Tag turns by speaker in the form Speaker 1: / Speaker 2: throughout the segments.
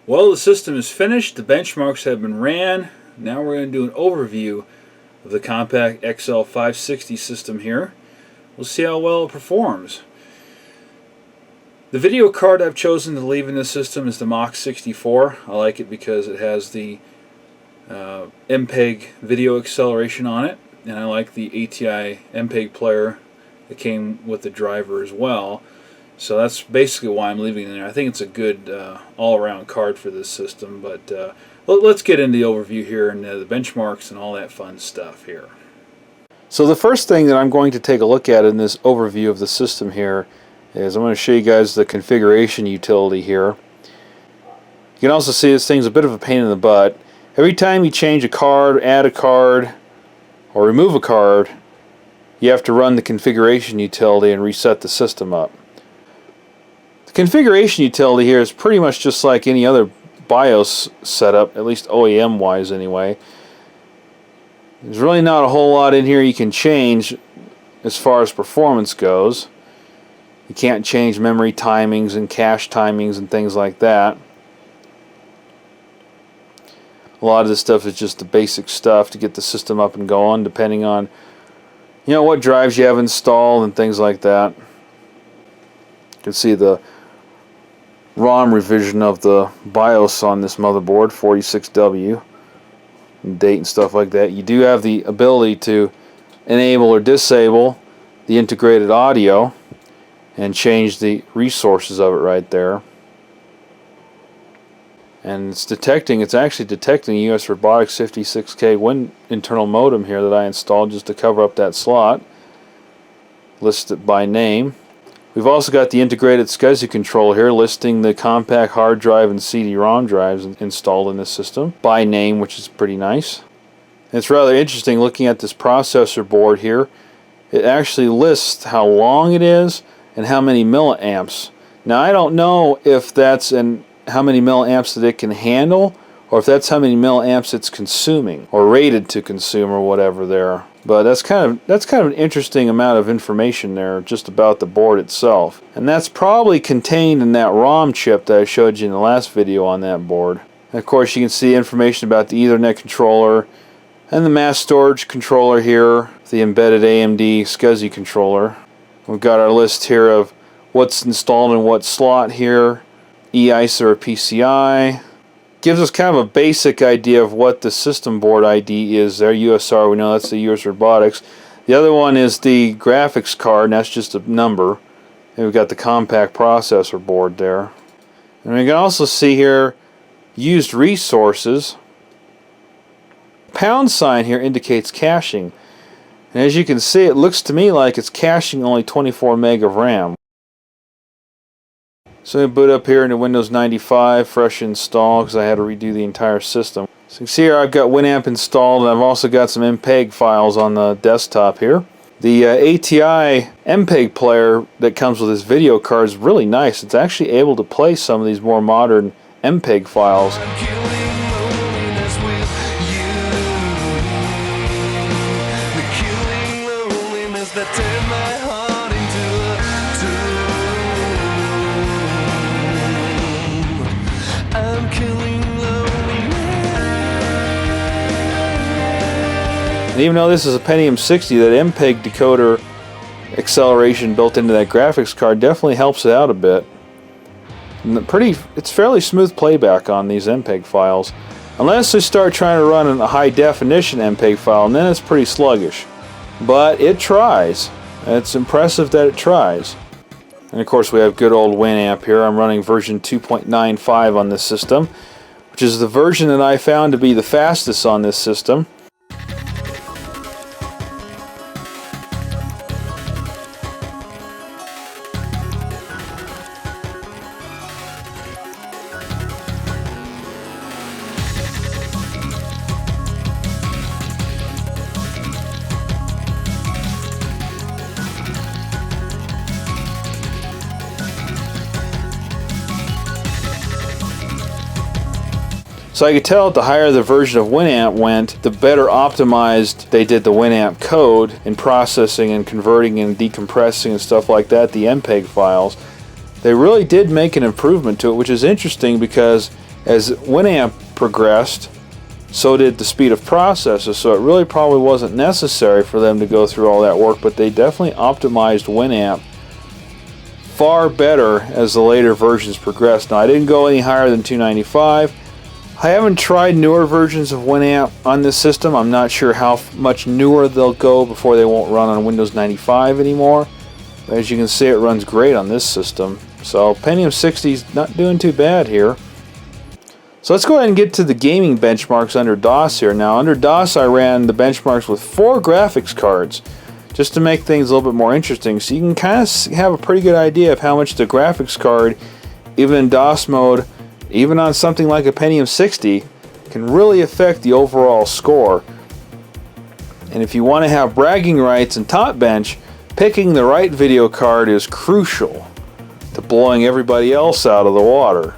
Speaker 1: Well, the system is finished, the benchmarks have been ran. Now we're going to do an overview of the Compaq XL560 system here. We'll see how well it performs. The video card I've chosen to leave in this system is the Mach 64. I like it because it has the MPEG video acceleration on it, and I like the ATI MPEG player that came with the driver as well. So that's basically why I'm leaving it in there. I think it's a good all-around card for this system, but let's get into the overview here and the benchmarks and all that fun stuff here. So the first thing that I'm going to take a look at in this overview of the system here is I'm going to show you guys the configuration utility here. You can also see this thing's a bit of a pain in the butt. Every time you change a card, add a card, or remove a card, you have to run the configuration utility and reset the system up. Configuration utility here is pretty much just like any other BIOS setup, at least OEM wise anyway. There's really not a whole lot in here you can change as far as performance goes. You can't change memory timings and cache timings and things like that. A lot of this stuff is just the basic stuff to get the system up and going, depending on what drives you have installed and things like that. You can see the ROM revision of the BIOS on this motherboard, 46W, and date and stuff like that. You do have the ability to enable or disable the integrated audio and change the resources of it right there. And it's actually detecting a US Robotics 56K Win internal modem here that I installed just to cover up that slot. List it by name. We've also got the integrated SCSI controller here listing the Compaq hard drive and CD-ROM drives installed in this system by name, which is pretty nice. And it's rather interesting looking at this processor board here. It actually lists how long it is and how many milliamps. Now I don't know if that's how many milliamps that it can handle, or if that's how many milliamps it's consuming or rated to consume or whatever there. But that's kind of an interesting amount of information there just about the board itself. And that's probably contained in that ROM chip that I showed you in the last video on that board. And of course you can see information about the Ethernet controller and the mass storage controller here, the embedded AMD SCSI controller. We've got our list here of what's installed in what slot here, EISA or PCI. Gives us kind of a basic idea of what the system board ID is there. USR, we know that's the US Robotics. The other one is the graphics card, and that's just a number. And we've got the Compaq processor board there. And we can also see here used resources. Pound sign here indicates caching. And as you can see, it looks to me like it's caching only 24 meg of RAM. So I boot up here into Windows 95, fresh install, because I had to redo the entire system. So you can see here I've got Winamp installed, and I've also got some MPEG files on the desktop here. The ATI MPEG player that comes with this video card is really nice. It's actually able to play some of these more modern MPEG files. And even though this is a Pentium 60, that MPEG decoder acceleration built into that graphics card definitely helps it out a bit. And it's fairly smooth playback on these MPEG files. Unless they start trying to run a high definition MPEG file, and then it's pretty sluggish. But it tries. It's impressive that it tries. And of course we have good old Winamp here. I'm running version 2.95 on this system, which is the version that I found to be the fastest on this system. So I could tell the higher the version of Winamp went, the better optimized they did the Winamp code in processing and converting and decompressing and stuff like that, the MPEG files. they really did make an improvement to it, which is interesting because as Winamp progressed, so did the speed of processors, so it really probably wasn't necessary for them to go through all that work, but they definitely optimized Winamp far better as the later versions progressed. Now, I didn't go any higher than 295. I haven't tried newer versions of Winamp on this system. I'm not sure how much newer they'll go before they won't run on Windows 95 anymore. But as you can see, it runs great on this system. So Pentium 60 is not doing too bad here. So let's go ahead and get to the gaming benchmarks under DOS here. Now under DOS I ran the benchmarks with 4 graphics cards just to make things a little bit more interesting. So you can kind of have a pretty good idea of how much the graphics card, even in DOS mode, even on something like a Pentium 60, can really affect the overall score. And if you want to have bragging rights and top bench, picking the right video card is crucial to blowing everybody else out of the water.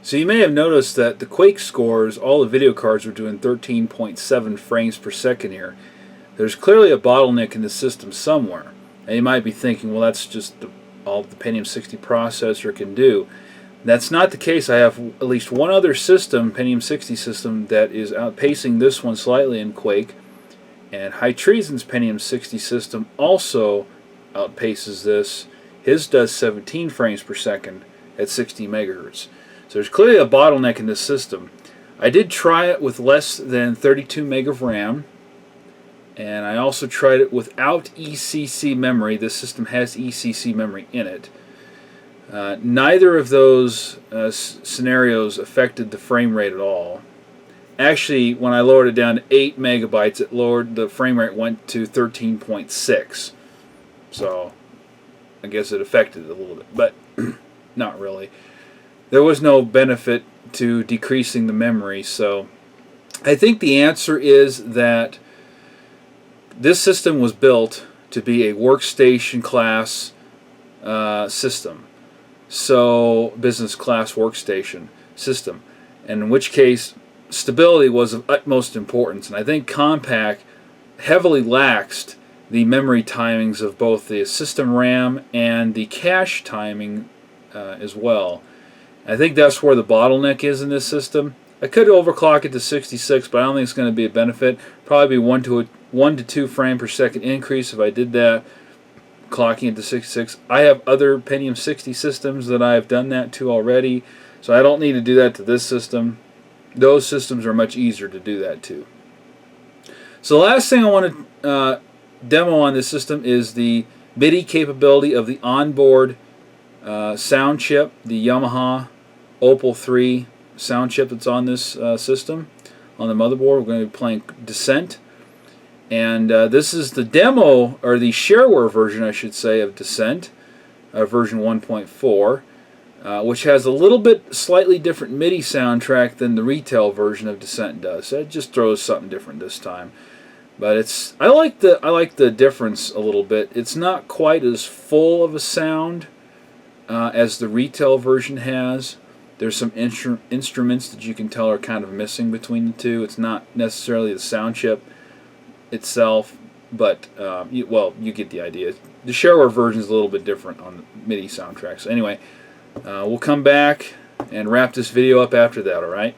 Speaker 1: So you may have noticed that the Quake scores, all the video cards were doing 13.7 frames per second here. There's clearly a bottleneck in the system somewhere. And you might be thinking, well, that's just all the Pentium 60 processor can do. That's not the case. I have at least one other system, Pentium 60 system, that is outpacing this one slightly in Quake. And High Treason's Pentium 60 system also outpaces this. His does 17 frames per second at 60 megahertz. So there's clearly a bottleneck in this system. I did try it with less than 32 meg of RAM, and I also tried it without ECC memory. This system has ECC memory in it. Neither of those scenarios affected the frame rate at all. Actually, when I lowered it down to 8 megabytes, it lowered the frame rate, went to 13.6. So I guess it affected it a little bit, but not really. There was no benefit to decreasing the memory, so I think the answer is that this system was built to be a workstation class system, so business class workstation system, and in which case stability was of utmost importance. And I think Compaq heavily laxed the memory timings of both the system RAM and the cache timing as well. I think that's where the bottleneck is in this system. I could overclock it to 66, but I don't think it's going to be a benefit. Probably be 1 to 2 frame per second increase if I did that, clocking it to 66. I have other Pentium 60 systems that I've done that to already, so I don't need to do that to this system. Those systems are much easier to do that to. So the last thing I want to demo on this system is the MIDI capability of the onboard sound chip, the Yamaha Opal 3 sound chip that's on this system, on the motherboard. We're going to be playing Descent, and this is the demo, or the shareware version I should say, of Descent, version 1.4, which has a little bit slightly different MIDI soundtrack than the retail version of Descent does. So it just throws something different this time. But I like the difference a little bit. It's not quite as full of a sound as the retail version has. There's some instruments that you can tell are kind of missing between the two. It's not necessarily the sound chip itself, but you get the idea. The shareware version is a little bit different on the MIDI soundtracks. So anyway, we'll come back and wrap this video up after that, alright?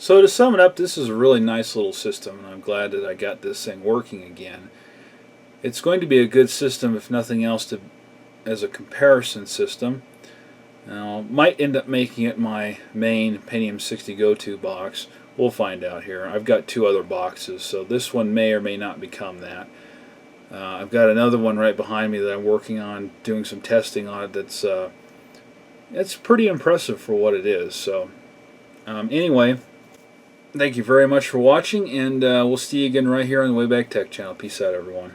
Speaker 1: So to sum it up, this is a really nice little system, and I'm glad that I got this thing working again. It's going to be a good system, if nothing else, as a comparison system. Now, might end up making it my main Pentium 60 go-to box. We'll find out here. I've got 2 other boxes, so this one may or may not become that. I've got another one right behind me that I'm working on, doing some testing on it. It's pretty impressive for what it is. So, anyway, thank you very much for watching, and we'll see you again right here on the Wayback Tech channel. Peace out, everyone.